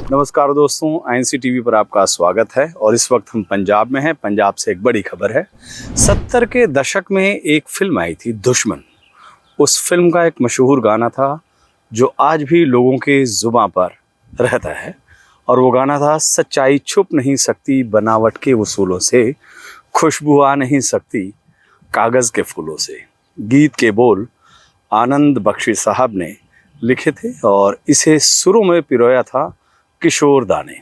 नमस्कार दोस्तों, INC-TV पर आपका स्वागत है। और इस वक्त हम पंजाब में हैं। पंजाब से एक बड़ी खबर है। 70 के दशक में एक फिल्म आई थी, दुश्मन। उस फिल्म का एक मशहूर गाना था जो आज भी लोगों के जुबां पर रहता है, और वो गाना था, सच्चाई छुप नहीं सकती बनावट के उसूलों से, खुशबू आ नहीं सकती कागज़ के फूलों से। गीत के बोल आनंद बख्शी साहब ने लिखे थे और इसे सुरों में पिरोया था किशोर दा ने।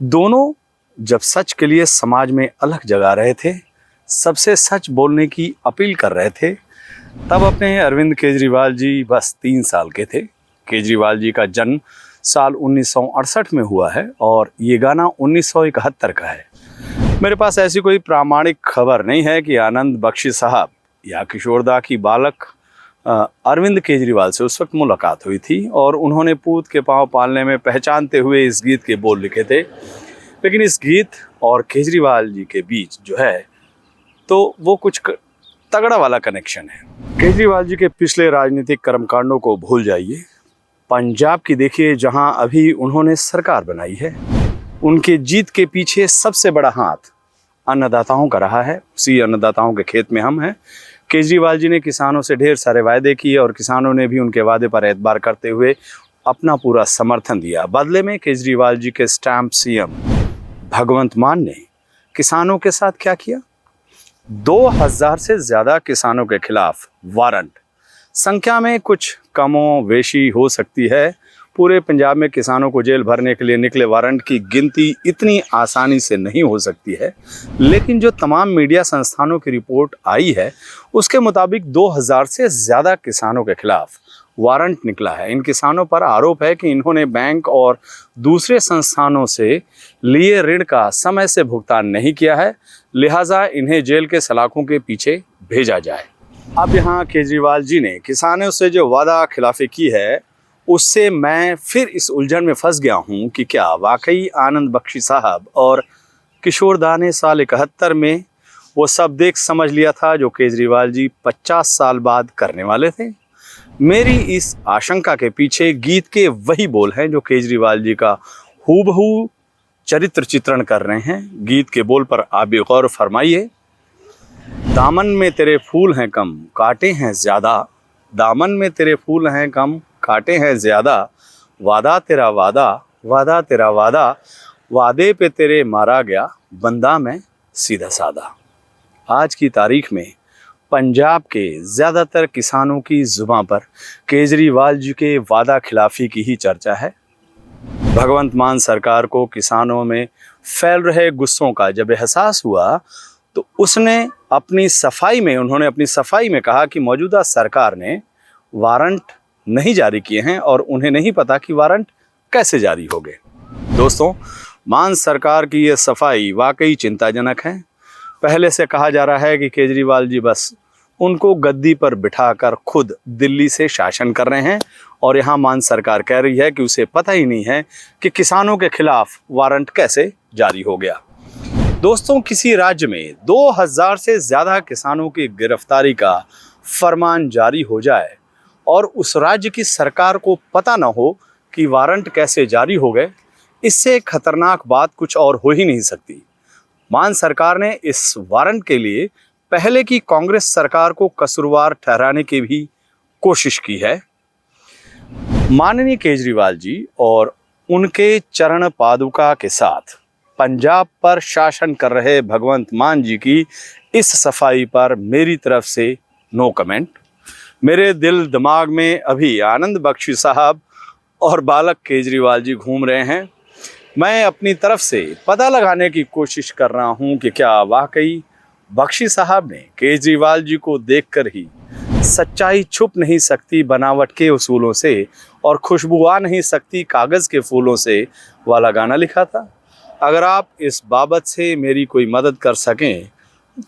दोनों जब सच के लिए समाज में अलग जगा रहे थे, सबसे सच बोलने की अपील कर रहे थे, तब अपने अरविंद केजरीवाल जी बस 3 साल के थे। केजरीवाल जी का जन्म साल 1968 में हुआ है और ये गाना 1971 का है। मेरे पास ऐसी कोई प्रामाणिक खबर नहीं है कि आनंद बख्शी साहब या किशोर दा की बालक अरविंद केजरीवाल से उस वक्त मुलाकात हुई थी और उन्होंने पूत के पांव पालने में पहचानते हुए इस गीत के बोल लिखे थे। लेकिन इस गीत और केजरीवाल जी के बीच जो है तो वो कुछ तगड़ा वाला कनेक्शन है। केजरीवाल जी के पिछले राजनीतिक कर्मकांडों को भूल जाइए, पंजाब की देखिए जहां अभी उन्होंने सरकार बनाई है। उनके जीत के पीछे सबसे बड़ा हाथ अन्नदाताओं का रहा है। उसी अन्नदाताओं के खेत में हम हैं। केजरीवाल जी ने किसानों से ढेर सारे वायदे किए और किसानों ने भी उनके वादे पर एतबार करते हुए अपना पूरा समर्थन दिया। बदले में केजरीवाल जी के स्टैम्प सीएम भगवंत मान ने किसानों के साथ क्या किया? 2000 से ज़्यादा किसानों के खिलाफ वारंट, संख्या में कुछ कमो वेशी हो सकती है, पूरे पंजाब में किसानों को जेल भरने के लिए निकले वारंट की गिनती इतनी आसानी से नहीं हो सकती है। लेकिन जो तमाम मीडिया संस्थानों की रिपोर्ट आई है उसके मुताबिक 2000 से ज़्यादा किसानों के खिलाफ वारंट निकला है। इन किसानों पर आरोप है कि इन्होंने बैंक और दूसरे संस्थानों से लिए ऋण का समय से भुगतान नहीं किया है, लिहाजा इन्हें जेल के सलाखों के पीछे भेजा जाए। अब यहाँ केजरीवाल जी ने किसानों से जो वादा खिलाफी की है उससे मैं फिर इस उलझन में फंस गया हूँ कि क्या वाकई आनंद बख्शी साहब और किशोर दा ने साल 71 में वो सब देख समझ लिया था जो केजरीवाल जी 50 साल बाद करने वाले थे? मेरी इस आशंका के पीछे गीत के वही बोल हैं जो केजरीवाल जी का हूबहू चरित्र चित्रण कर रहे हैं। गीत के बोल पर आप भी गौर फरमाइए। दामन में तेरे फूल हैं कम, कांटे हैं ज़्यादा, दामन में तेरे फूल हैं कम, कांटे हैं ज़्यादा, वादा तेरा वादा, वादा तेरा वादा, वादे पे तेरे मारा गया, बंदा मैं सीधा सादा। आज की तारीख में पंजाब के ज़्यादातर किसानों की जुबां पर केजरीवाल जी के वादा खिलाफी की ही चर्चा है। भगवंत मान सरकार को किसानों में फैल रहे गुस्सों का जब एहसास हुआ तो उन्होंने अपनी सफाई में कहा कि मौजूदा सरकार ने वारंट नहीं जारी किए हैं और उन्हें नहीं पता कि वारंट कैसे जारी हो गए। दोस्तों, मान सरकार की ये सफाई वाकई चिंताजनक है। पहले से कहा जा रहा है कि केजरीवाल जी बस उनको गद्दी पर बिठाकर खुद दिल्ली से शासन कर रहे हैं और यहाँ मान सरकार कह रही है कि उसे पता ही नहीं है कि किसानों के खिलाफ वारंट कैसे जारी हो गया। दोस्तों, किसी राज्य में 2000 से ज़्यादा किसानों की गिरफ्तारी का फरमान जारी हो जाए और उस राज्य की सरकार को पता न हो कि वारंट कैसे जारी हो गए, इससे खतरनाक बात कुछ और हो ही नहीं सकती। मान सरकार ने इस वारंट के लिए पहले की कांग्रेस सरकार को कसूरवार ठहराने की भी कोशिश की है। माननीय केजरीवाल जी और उनके चरण पादुका के साथ पंजाब पर शासन कर रहे भगवंत मान जी की इस सफाई पर मेरी तरफ से नो कमेंट। मेरे दिल दिमाग में अभी आनंद बख्शी साहब और बालक केजरीवाल जी घूम रहे हैं। मैं अपनी तरफ से पता लगाने की कोशिश कर रहा हूं कि क्या वाकई बख्शी साहब ने केजरीवाल जी को देखकर ही सच्चाई छुप नहीं सकती बनावट के उसूलों से और खुशबू आ नहीं सकती कागज़ के फूलों से वाला गाना लिखा था। अगर आप इस बाबत से मेरी कोई मदद कर सकें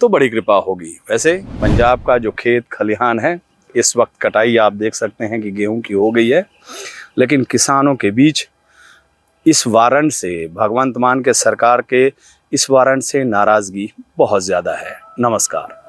तो बड़ी कृपा होगी। वैसे पंजाब का जो खेत खलिहान है, इस वक्त कटाई आप देख सकते हैं कि गेहूं की हो गई है, लेकिन किसानों के बीच इस वारंट से, भगवंत मान के सरकार के इस वारंट से नाराज़गी बहुत ज़्यादा है। नमस्कार।